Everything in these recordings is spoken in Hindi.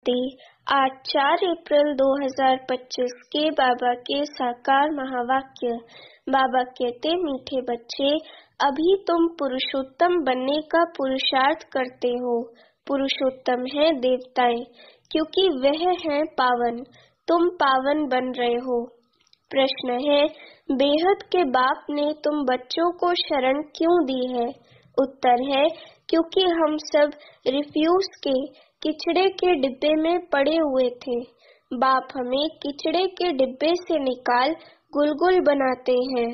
आज 4 अप्रैल 2025 के बाबा के साकार महावाक्य। बाबा कहते, मीठे बच्चे, अभी तुम पुरुषोत्तम बनने का पुरुषार्थ करते हो। पुरुषोत्तम है देवताएं, क्योंकि वह हैं पावन। तुम पावन बन रहे हो। प्रश्न है, बेहद के बाप ने तुम बच्चों को शरण क्यों दी है? उत्तर है, क्योंकि हम सब रिफ्यूज के किचड़े के डिब्बे में पड़े हुए थे। बाप हमें किचड़े के डिब्बे से निकाल गुलगुल बनाते हैं।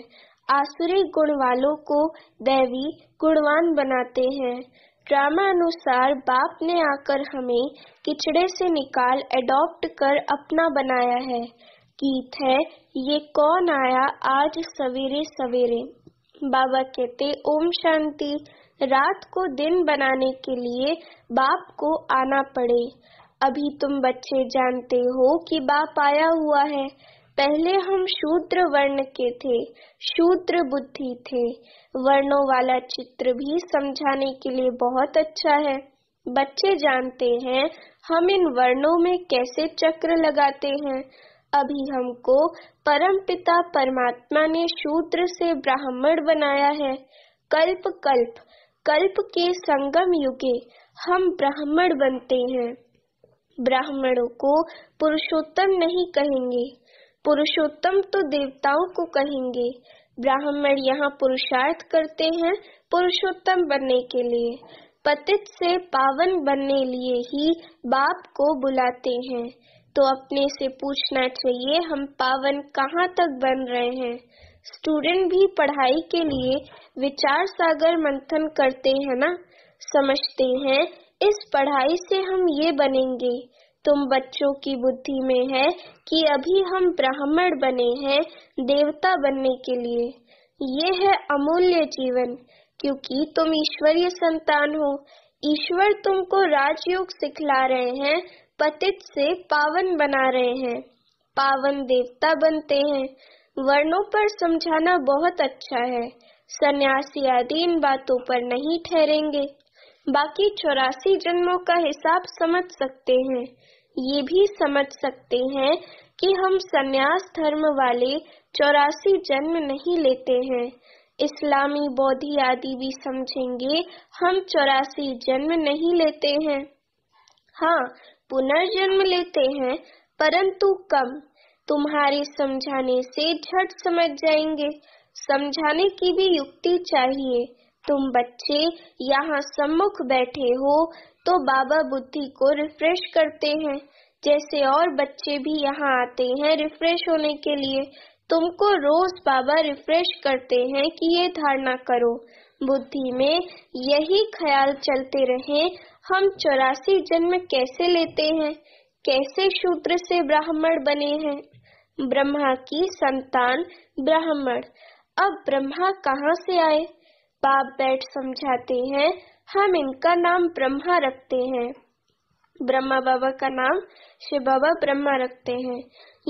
आसुरी गुण वालों को दैवी गुणवान बनाते हैं। ड्रामा अनुसार बाप ने आकर हमें किचड़े से निकाल एडॉप्ट कर अपना बनाया है। गीत है, ये कौन आया आज सवेरे सवेरे। बाबा कहते, ओम शांति। रात को दिन बनाने के लिए बाप को आना पड़े। अभी तुम बच्चे जानते हो कि बाप आया हुआ है। पहले हम शूद्र वर्ण के थे, शूद्र बुद्धि थे। वर्णों वाला चित्र भी समझाने के लिए बहुत अच्छा है। बच्चे जानते हैं हम इन वर्णों में कैसे चक्र लगाते हैं। अभी हमको परमपिता परमात्मा ने शूद्र से ब्राह्मण बनाया है। कल्प के संगम युगे हम ब्राह्मण बनते हैं। ब्राह्मणों को पुरुषोत्तम नहीं कहेंगे, पुरुषोत्तम तो देवताओं को कहेंगे। ब्राह्मण यहाँ पुरुषार्थ करते हैं पुरुषोत्तम बनने के लिए। पतित से पावन बनने लिए ही बाप को बुलाते हैं। तो अपने से पूछना चाहिए, हम पावन कहाँ तक बन रहे हैं? स्टूडेंट भी पढ़ाई के लिए विचार सागर मंथन करते हैं ना, समझते हैं इस पढ़ाई से हम ये बनेंगे। तुम बच्चों की बुद्धि में है कि अभी हम ब्राह्मण बने हैं देवता बनने के लिए। ये है अमूल्य जीवन, क्योंकि तुम ईश्वरीय संतान हो। ईश्वर तुमको राजयोग सिखला रहे हैं, पतित से पावन बना रहे हैं। पावन देवता बनते हैं। वर्णों पर समझाना बहुत अच्छा है। सन्यासी आदि इन बातों पर नहीं ठहरेंगे। बाकी 84 जन्मों का हिसाब समझ सकते हैं। ये भी समझ सकते हैं कि हम सन्यास धर्म वाले 84 जन्म नहीं लेते हैं। इस्लामी बौद्धि आदि भी समझेंगे हम 84 जन्म नहीं लेते हैं। हाँ, पुनर्जन्म लेते हैं, परंतु कम। तुम्हारे समझाने से झट समझ जाएंगे। समझाने की भी युक्ति चाहिए। तुम बच्चे यहाँ सम्मुख बैठे हो तो बाबा बुद्धि को रिफ्रेश करते हैं, जैसे और बच्चे भी यहाँ आते हैं रिफ्रेश होने के लिए। तुमको रोज बाबा रिफ्रेश करते हैं कि ये धारणा करो। बुद्धि में यही ख्याल चलते रहे, हम 84 जन्म कैसे लेते हैं, कैसे शूद्र से ब्राह्मण बने हैं। ब्रह्मा की संतान ब्राह्मण। अब ब्रह्मा कहाँ से आए? बाप बैठ समझाते हैं, हम इनका नाम ब्रह्मा रखते हैं। ब्रह्मा बाबा का नाम शिव बाबा ब्रह्मा रखते हैं।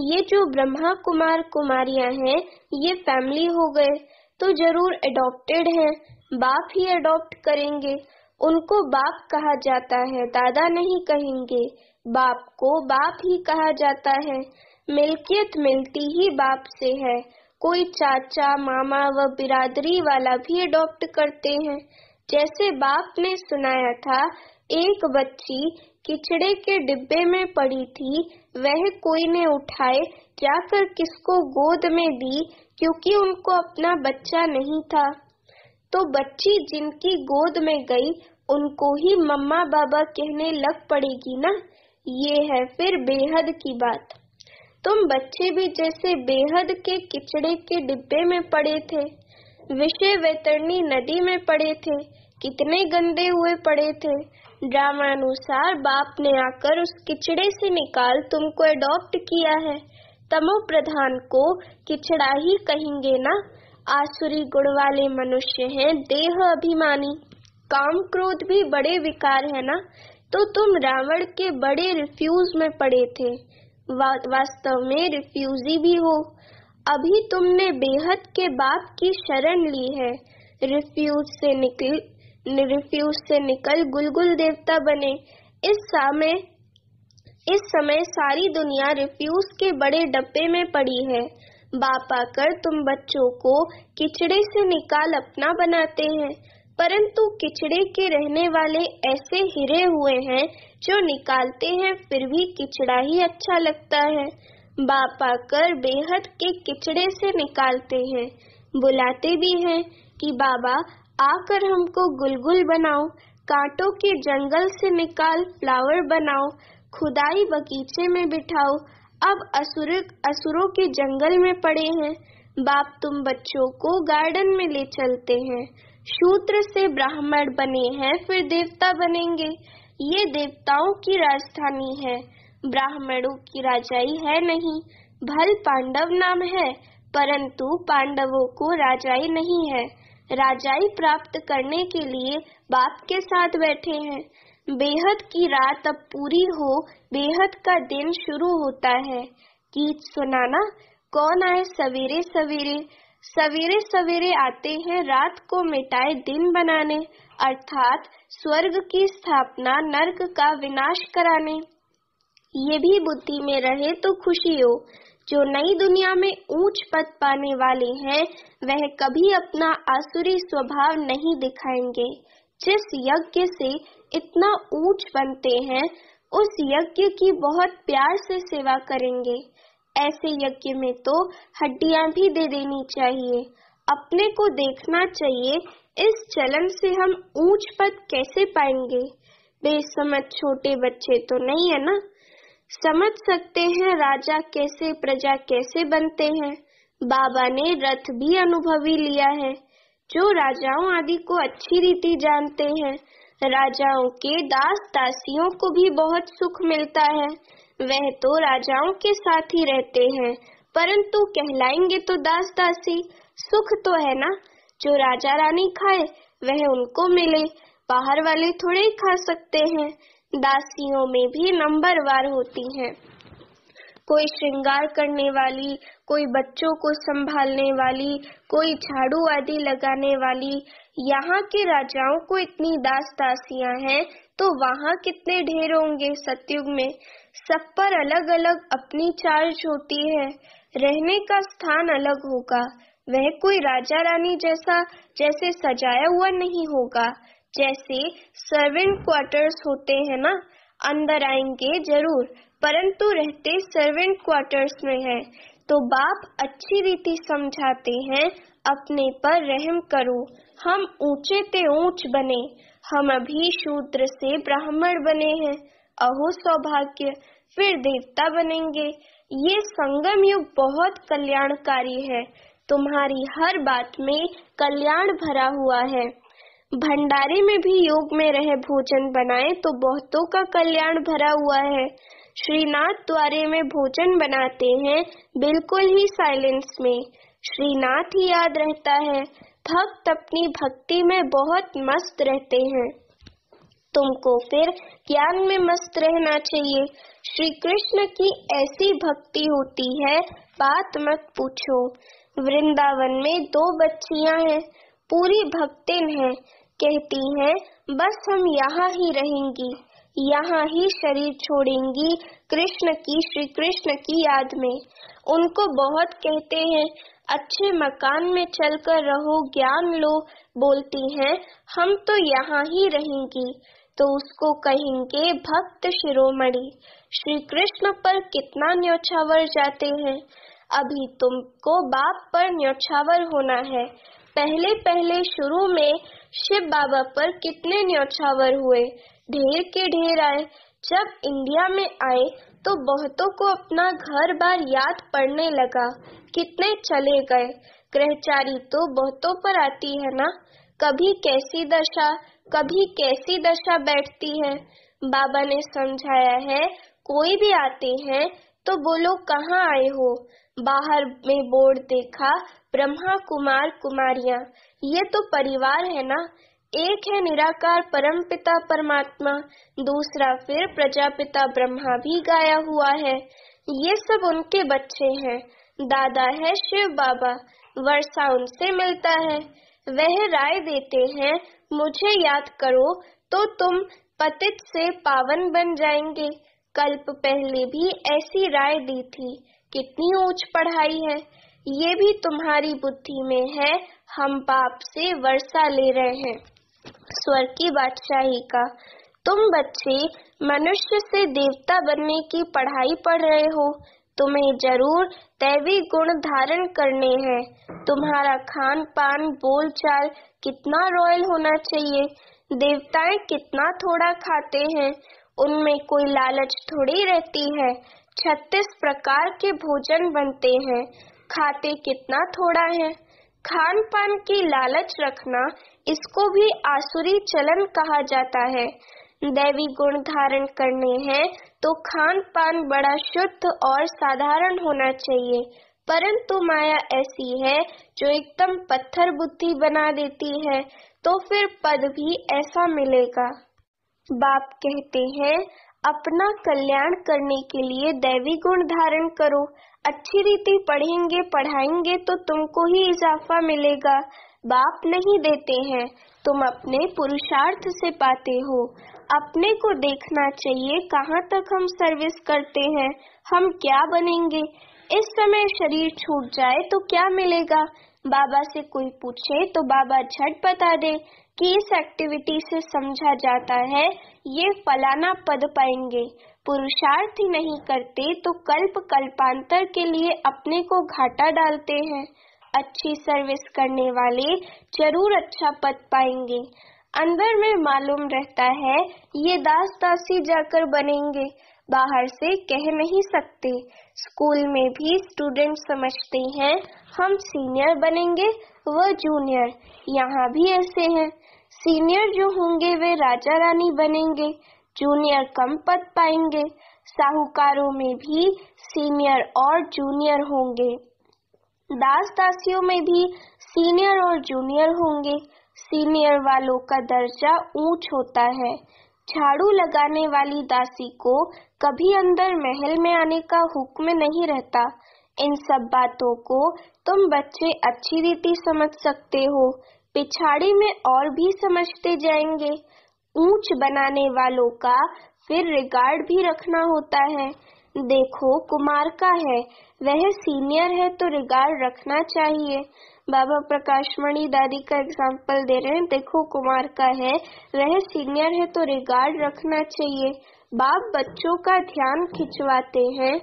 ये जो ब्रह्मा कुमार कुमारियां हैं, ये फैमिली हो गए तो जरूर एडॉप्टेड हैं। बाप ही एडॉप्ट करेंगे। उनको बाप कहा जाता है, दादा नहीं कहेंगे। बाप को बाप ही कहा जाता है। मिल्कियत मिलती ही बाप से है। कोई चाचा मामा व बिरादरी वाला भी अडॉप्ट करते हैं। जैसे बाप ने सुनाया था, एक बच्ची किचड़े के डिब्बे में पड़ी थी, वह कोई ने उठाए जाकर किसको गोद में दी, क्योंकि उनको अपना बच्चा नहीं था। तो बच्ची जिनकी गोद में गई, उनको ही मम्मा बाबा कहने लग पड़ेगी ना। ये है फिर बेहद की बात। तुम बच्चे भी जैसे बेहद के किचड़े के डिब्बे में पड़े थे, विषय वैतरणी नदी में पड़े थे, कितने गंदे हुए पड़े थे। ड्रामानुसार बाप ने आकर उस किचड़े से निकाल तुमको एडॉप्ट किया है। तमो प्रधान को किचड़ा ही कहेंगे ना। आसुरी गुण वाले मनुष्य हैं, देह अभिमानी। काम क्रोध भी बड़े विकार है ना। तो तुम रावण के बड़े रिफ्यूज में पड़े थे। वास्तव में रिफ्यूजी भी हो। अभी तुमने बेहद के बाप की शरण ली है। रिफ्यूज से निकल गुलगुल देवता बने। इस समय इस समय सारी दुनिया रिफ्यूज के बड़े डब्बे में पड़ी है। बाप आकर तुम बच्चों को किचड़े से निकाल अपना बनाते हैं, परंतु किचड़े के रहने वाले ऐसे हिरे हुए हैं जो निकालते हैं फिर भी किचड़ा ही अच्छा लगता है। बाप आकर बेहद के किचड़े से निकालते हैं, बुलाते भी हैं कि बाबा आकर हमको गुलगुल बनाओ, कांटों के जंगल से निकाल फ्लावर बनाओ, खुदाई बगीचे में बिठाओ। अब असुरों के जंगल में पड़े हैं। बाप तुम बच्चों को गार्डन में ले चलते हैं। शूद्र से ब्राह्मण बने हैं फिर देवता बनेंगे। ये देवताओं की राजधानी है, ब्राह्मणों की राजाई है नहीं। भल पांडव नाम है, परंतु पांडवों को राजाई नहीं है। राजाई प्राप्त करने के लिए बाप के साथ बैठे हैं। बेहद की रात अब पूरी हो, बेहद का दिन शुरू होता है। गीत सुनाना कौन आए सवेरे सवेरे, सवेरे सवेरे आते हैं रात को मिटाए दिन बनाने, अर्थात स्वर्ग की स्थापना नर्क का विनाश कराने। ये भी बुद्धि में रहे तो खुशी हो। जो नई दुनिया में ऊंच पद पाने वाले हैं वह कभी अपना आसुरी स्वभाव नहीं दिखाएंगे। जिस यज्ञ से इतना ऊंच बनते हैं उस यज्ञ की बहुत प्यार से सेवा करेंगे। ऐसे यज्ञ में तो हड्डियां भी दे देनी चाहिए। अपने को देखना चाहिए, इस चलन से हम ऊंच पद कैसे पाएंगे। बेसमझ छोटे बच्चे तो नहीं है ना, समझ सकते हैं राजा कैसे प्रजा कैसे बनते हैं। बाबा ने रथ भी अनुभवी लिया है। जो राजाओं आदि को अच्छी रीति जानते हैं, राजाओं के दास दासियों को भी बहुत सुख मिलता है। वह तो राजाओं के साथ ही रहते हैं, परंतु कहलाएंगे तो दास दासी। सुख तो है ना, जो राजा रानी खाए वह उनको मिले, बाहर वाले थोड़े ही खा सकते हैं। दासियों में भी नंबरवार होती हैं, कोई श्रृंगार करने वाली, कोई बच्चों को संभालने वाली, कोई झाड़ू आदि लगाने वाली। यहाँ के राजाओं को इतनी दास दासियां हैं तो वहाँ कितने ढेर होंगे सतयुग में। सब पर अलग अलग अपनी चार्ज होती है, रहने का स्थान अलग होगा। वह कोई राजा रानी जैसे सजाया हुआ नहीं होगा। जैसे सर्वेंट क्वार्टर्स होते हैं ना, अंदर आएंगे जरूर परंतु रहते सर्वेंट क्वार्टर्स में है। तो बाप अच्छी रीति समझाते हैं, अपने पर रहम करो, हम ऊंचे ते ऊंच बने। हम अभी शूद्र से ब्राह्मण बने हैं, अहो सौभाग्य, फिर देवता बनेंगे। ये संगम युग बहुत कल्याणकारी है, तुम्हारी हर बात में कल्याण भरा हुआ है। भंडारे में भी योग में रह भोजन बनाए तो बहुतों का कल्याण भरा हुआ है। श्रीनाथ द्वारे में भोजन बनाते हैं बिल्कुल ही साइलेंस में, श्रीनाथ ही याद रहता है। भक्त अपनी भक्ति में बहुत मस्त रहते हैं। तुमको फिर ज्ञान में मस्त रहना चाहिए। श्री कृष्ण की ऐसी भक्ति होती है, बात मत पूछो। वृंदावन में 2 बच्चियां हैं, पूरी भक्तिन हैं। कहती हैं बस हम यहाँ ही रहेंगी, यहाँ ही शरीर छोड़ेंगी श्री कृष्ण की याद में। उनको बहुत कहते हैं अच्छे मकान में चलकर रहो, ज्ञान लो। बोलती हैं हम तो यहाँ ही रहेंगी, तो उसको कहेंगे भक्त शिरोमणि। श्री कृष्ण पर कितना न्यौछावर जाते हैं। अभी तुमको बाप पर न्यौछावर होना है। पहले पहले शुरू में शिव बाबा पर कितने न्यौछावर हुए, ढेर के ढेर आए। जब इंडिया में आए तो बहुतों को अपना घर बार याद पड़ने लगा, कितने चले गए। ग्रहचारी तो बहुतों पर आती है ना, कभी कैसी दशा बैठती है। बाबा ने समझाया है, कोई भी आते हैं तो बोलो कहाँ आए हो। बाहर में बोर्ड देखा, ब्रह्मा कुमार कुमारियां, ये तो परिवार है ना। एक है निराकार परमपिता परमात्मा, दूसरा फिर प्रजापिता ब्रह्मा भी गाया हुआ है। ये सब उनके बच्चे हैं। दादा है शिव बाबा, वर्षा उनसे मिलता है। वह राय देते हैं मुझे याद करो तो तुम पतित से पावन बन जाएंगे। कल्प पहले भी ऐसी राय दी थी। कितनी ऊंच पढ़ाई है, ये भी तुम्हारी बुद्धि में है। हम बाप से वर्षा ले रहे हैं स्वर्ग की बादशाही का। तुम बच्चे मनुष्य से देवता बनने की पढ़ाई पढ़ रहे हो। तुम्हें जरूर दैवी गुण धारण करने हैं। तुम्हारा खान पान बोलचाल कितना रॉयल होना चाहिए। देवताएं कितना थोड़ा खाते हैं, उनमें कोई लालच थोड़ी रहती है। 36 प्रकार के भोजन बनते हैं, खाते कितना थोड़ा है। खान पान की लालच रखना, इसको भी आसुरी चलन कहा जाता है। दैवी गुण धारण करने हैं तो खान पान बड़ा शुद्ध और साधारण होना चाहिए। परंतु माया ऐसी है जो एकदम पत्थर बुद्धि बना देती है, तो फिर पद भी ऐसा मिलेगा। बाप कहते हैं अपना कल्याण करने के लिए दैवी गुण धारण करो। अच्छी रीति पढ़ेंगे पढ़ाएंगे तो तुमको ही इजाफा मिलेगा। बाप नहीं देते हैं, तुम अपने पुरुषार्थ से पाते हो। अपने को देखना चाहिए कहाँ तक हम सर्विस करते हैं, हम क्या बनेंगे। इस समय शरीर छूट जाए तो क्या मिलेगा। बाबा से कोई पूछे तो बाबा झट बता दे कि इस एक्टिविटी से समझा जाता है ये फलाना पद पाएंगे। पुरुषार्थ ही नहीं करते तो कल्प कल्पांतर के लिए अपने को घाटा डालते हैं। अच्छी सर्विस करने वाले जरूर अच्छा पद पाएंगे। अंदर में मालूम रहता है ये दास दासी जाकर बनेंगे, बाहर से कह नहीं सकते। स्कूल में भी स्टूडेंट समझते हैं हम सीनियर बनेंगे व जूनियर। यहाँ भी ऐसे हैं, सीनियर जो होंगे वे राजा रानी बनेंगे, जूनियर कम पद पाएंगे। साहूकारों में भी सीनियर और जूनियर होंगे, दास दासियों में भी सीनियर और जूनियर होंगे। सीनियर वालों का दर्जा ऊंच होता है। झाड़ू लगाने वाली दासी को कभी अंदर महल में आने का हुक्म नहीं रहता। इन सब बातों को तुम बच्चे अच्छी रीति समझ सकते हो, पिछाड़ी में और भी समझते जाएंगे। ऊंच बनाने वालों का फिर रिगार्ड भी रखना होता है। देखो कुमार का है, वह सीनियर है तो रिगार्ड रखना चाहिए। बाबा प्रकाशमणि दादी का एग्जाम्पल दे रहे हैं। देखो कुमार का है, वह सीनियर है तो रिगार्ड रखना चाहिए। बाप बच्चों का ध्यान खिंचवाते हैं।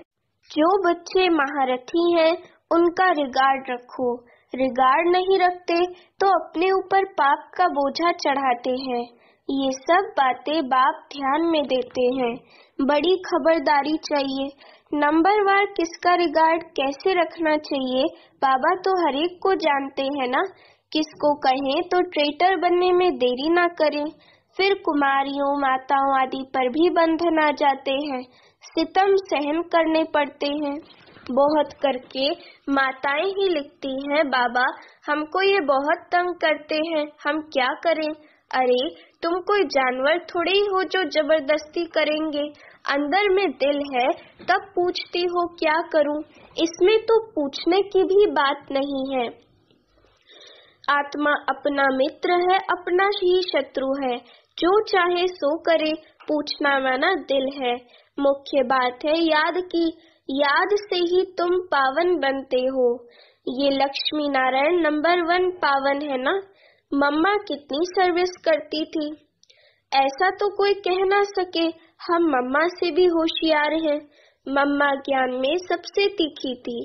जो बच्चे महारथी हैं उनका रिगार्ड रखो। रिगार्ड नहीं रखते तो अपने ऊपर पाप का बोझा चढ़ाते हैं। ये सब बातें बाप ध्यान में देते हैं। बड़ी खबरदारी चाहिए। नंबरवार किसका रिगार्ड कैसे रखना चाहिए बाबा तो हर एक को जानते हैं ना। किसको कहें तो ट्रेटर बनने में देरी ना करें। फिर कुमारियों माताओं आदि पर भी बंधन आ जाते हैं, सितम सहन करने पड़ते हैं। बहुत करके माताएं ही लिखती हैं बाबा हमको ये बहुत तंग करते हैं, हम क्या करें। अरे तुम कोई जानवर थोड़े ही हो जो जबरदस्ती करेंगे। अंदर में दिल है तब पूछती हो क्या करूं। इसमें तो पूछने की भी बात नहीं है। आत्मा अपना मित्र है, अपना ही शत्रु है। जो चाहे सो करे, पूछना माना दिल है। मुख्य बात है याद की, याद से ही तुम पावन बनते हो। ये लक्ष्मी नारायण नंबर 1 पावन है ना। मम्मा कितनी सर्विस करती थी, ऐसा तो कोई कह ना सके। हम मम्मा से भी होशियार हैं। मम्मा ज्ञान में सबसे तीखी थी।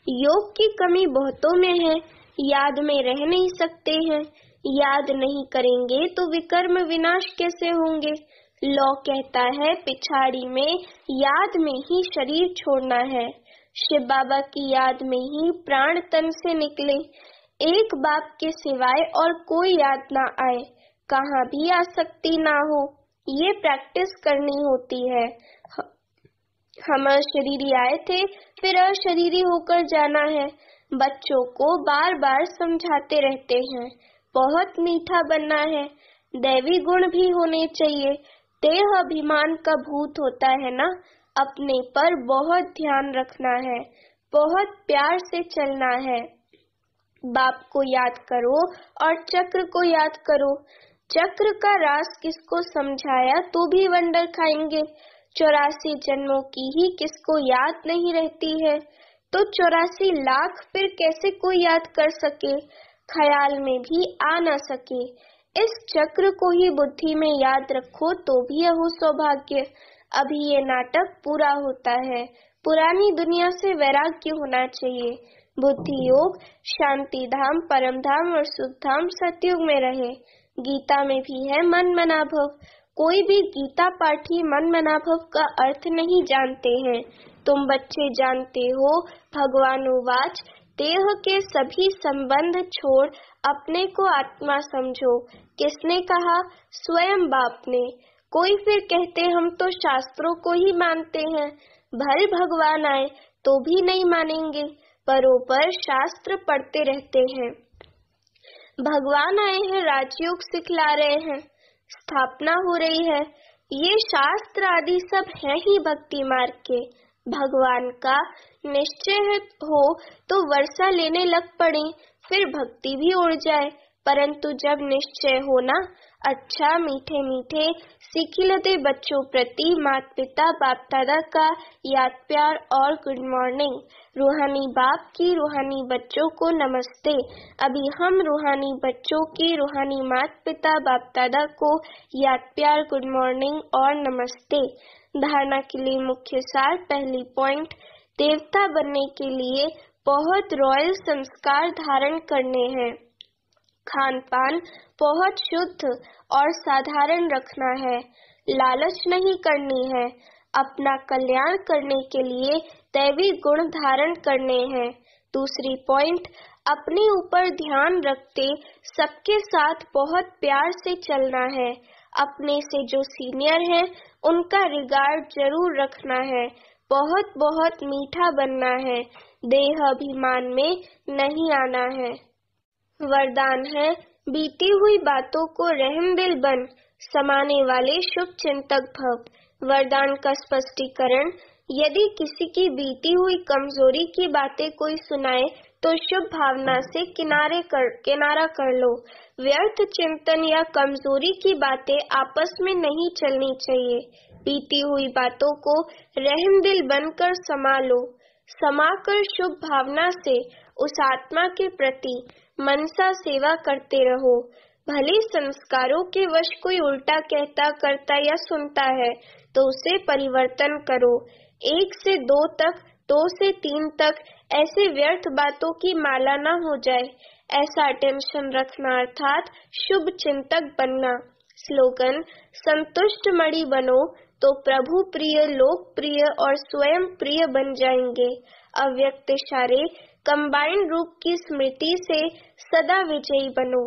योग की कमी बहुतों में है, याद में रह नहीं सकते हैं। याद नहीं करेंगे तो विकर्म विनाश कैसे होंगे। लॉ कहता है पिछाड़ी में याद में ही शरीर छोड़ना है। शिव बाबा की याद में ही प्राण तन से निकले। एक बाप के सिवाय और कोई याद ना आए, कहाँ भी आसक्ति ना हो, ये प्रैक्टिस करनी होती है। हम अशरीरी आए थे, फिर अशरीरी होकर जाना है। बच्चों को बार बार समझाते रहते हैं, बहुत मीठा बनना है। दैवी गुण भी होने चाहिए। देह अभिमान का भूत होता है ना, अपने पर बहुत ध्यान रखना है, बहुत प्यार से चलना है। बाप को याद करो और चक्र को याद करो। चक्र का राज किसको समझाया तो भी वंडर खाएंगे। 84 जन्मों की ही किसको याद नहीं रहती है, तो 84 लाख फिर कैसे कोई याद कर सके, ख्याल में भी आ न सके। इस चक्र को ही बुद्धि में याद रखो तो भी हो सौभाग्य। अभी ये नाटक पूरा होता है, पुरानी दुनिया से वैराग्य होना चाहिए। बुद्धि योग शांति धाम, परम धाम और सुख धाम सतयुग में रहे। गीता में भी है मन मनाभव। कोई भी गीता पाठी मन मनाभव का अर्थ नहीं जानते हैं। तुम बच्चे जानते हो, भगवान उवाच, देह के सभी संबंध छोड़ अपने को आत्मा समझो। किसने कहा? स्वयं बाप ने। कोई फिर कहते हम तो शास्त्रों को ही मानते हैं, भले भगवान आए तो भी नहीं मानेंगे, परोपर शास्त्र पढ़ते रहते हैं। भगवान आए हैं, राजयोग सिखला रहे हैं, स्थापना हो रही है, ये शास्त्र आदि सब है ही भक्ति मार्ग के। भगवान का निश्चय हो तो वर्षा लेने लग पड़े, फिर भक्ति भी उड़ जाए। परंतु जब निश्चय हो ना, अच्छा मीठे मीठे सिखिलते बच्चों प्रति माता पिता बाप दादा का याद प्यार और गुड मॉर्निंग। रूहानी बाप की रूहानी बच्चों को नमस्ते। अभी हम रूहानी बच्चों की रूहानी माता पिता बाप दादा को याद प्यार गुड मॉर्निंग और नमस्ते। धारणा के लिए मुख्य सार। पहली पॉइंट, देवता बनने के लिए बहुत रॉयल संस्कार धारण करने हैं। खान पान बहुत शुद्ध और साधारण रखना है, लालच नहीं करनी है। अपना कल्याण करने के लिए दैवी गुण धारण करने हैं। दूसरी पॉइंट, अपने ऊपर ध्यान रखते सबके साथ बहुत प्यार से चलना है। अपने से जो सीनियर हैं उनका रिगार्ड जरूर रखना है। बहुत बहुत मीठा बनना है, देह अभिमान में नहीं आना है। वरदान है, बीती हुई बातों को रहमदिल बन, समाने वाले शुभ चिंतक भव। वरदान का स्पष्टीकरण, यदि किसी की बीती हुई कमजोरी की बातें कोई सुनाए तो शुभ भावना से किनारा कर लो। व्यर्थ चिंतन या कमजोरी की बातें आपस में नहीं चलनी चाहिए। बीती हुई बातों को रहमदिल बनकर संभालो। समाकर शुभ भावना से उस आत्मा के प्रति मनसा सेवा करते रहो। भले संस्कारों के वश कोई उल्टा कहता करता या सुनता है तो उसे परिवर्तन करो। 1 से 2 तक, 2 से 3 तक ऐसे व्यर्थ बातों की माला न हो जाए, ऐसा अटेंशन रखना अर्थात शुभ चिंतक बनना। स्लोगन, संतुष्ट मणि बनो तो प्रभु प्रिय, लोक प्रिय और स्वयं प्रिय बन जाएंगे। अव्यक्त इशारे, कंबाइंड रूप की स्मृति से सदा विजयी बनो।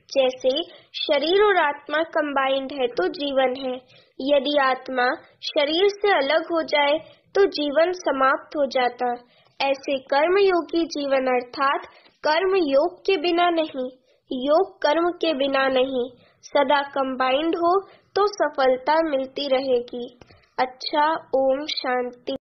जैसे शरीर और आत्मा कंबाइंड है तो जीवन है। यदि आत्मा शरीर से अलग हो जाए तो जीवन समाप्त हो जाता। ऐसे कर्म योगी जीवन अर्थात कर्म योग के बिना नहीं, योग कर्म के बिना नहीं, सदा कंबाइंड हो तो सफलता मिलती रहेगी। अच्छा, ओम शांति।